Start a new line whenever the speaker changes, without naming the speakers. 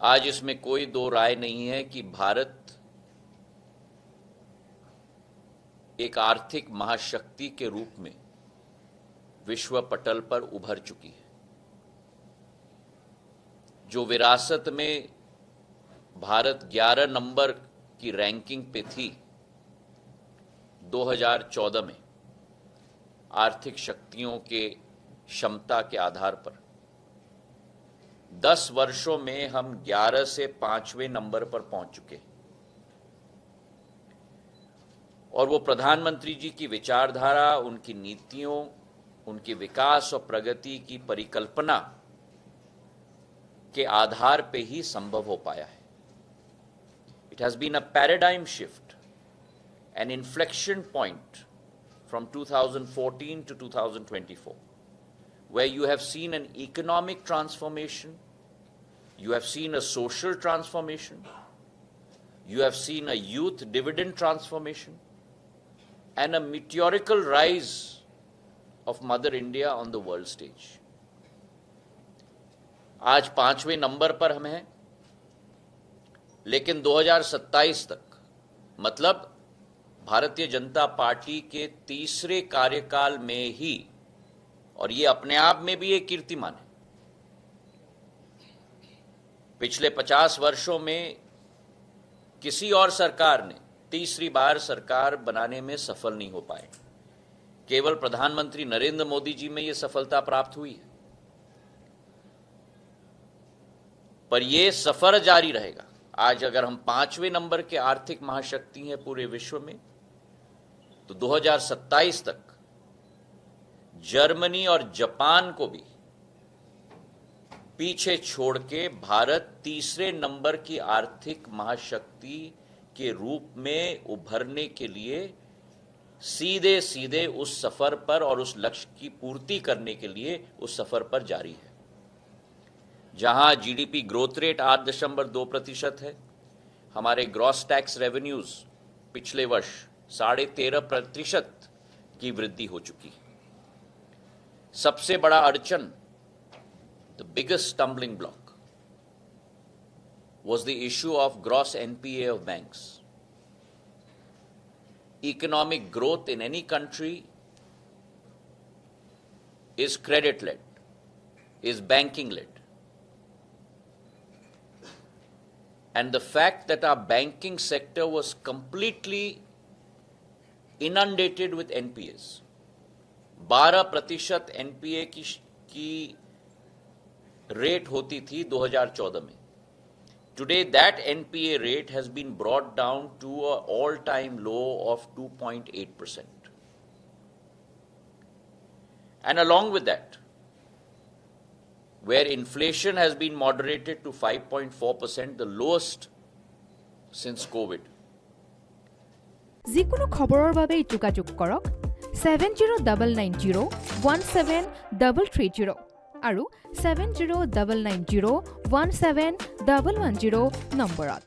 आज इसमें कोई दो राय नहीं है कि भारत एक आर्थिक महाशक्ति के रूप में विश्व पटल पर उभर चुकी है। जो विरासत में भारत 11 नंबर की रैंकिंग पे थी 2014 में आर्थिक शक्तियों के क्षमता के आधार पर, 10 वर्षों में हम 11 से 5वें नंबर पर पहुंच चुके हैं। और वो प्रधानमंत्री जी की विचारधारा, उनकी नीतियों, उनकी विकास और प्रगति की परिकल्पना के आधार पे ही संभव हो पाया है। It has been a paradigm shift, an inflection point from 2014 to 2024, where you have seen an economic transformation, you have seen a social transformation, you have seen a youth dividend transformation, and a meteorical rise of Mother India on the world stage. आज 5वें number पर हम हैं, लेकिन 2027 तक, मतलब Bharatiya Janata party के तीसरे कार्यकाल में ही, और ये अपने आप में भी एक कीर्तिमान है, पिछले 50 वर्षों में किसी और सरकार ने तीसरी बार सरकार बनाने में सफल नहीं हो पाए। केवल प्रधानमंत्री नरेंद्र मोदी जी में यह सफलता प्राप्त हुई है। पर यह सफर जारी रहेगा। आज अगर हम 5वें नंबर के आर्थिक महाशक्ति हैं पूरे विश्व में, तो 2027 तक जर्मनी और जापान को भी पीछे छोड़ के भारत तीसरे नंबर की आर्थिक महाशक्ति के रूप में उभरने के लिए सीधे सीधे उस सफर पर और उस लक्ष्य की पूर्ति करने के लिए उस सफर पर जारी है। जहां जीडीपी ग्रोथ रेट 8.2% है, हमारे ग्रॉस टैक्स रेवेन्यूज पिछले वर्ष 13.5% की वृद्धि हो चुकी है। सबसे बड़ा अड़चन, the biggest stumbling block, was the issue of gross NPA of banks. Economic growth in any country is credit-led, is banking-led. And the fact that our banking sector was completely inundated with NPAs, 12% NPA की rate होती थी 2014 में। Today that NPA rate has been brought down to an all-time low of 2.8%. And along with that, where inflation has been moderated to 5.4%, the lowest since COVID.
যিকোনো খবৰৰ বাবে যোগাযোগ কৰক 7099017330 আৰু 7099017110 নম্বৰত।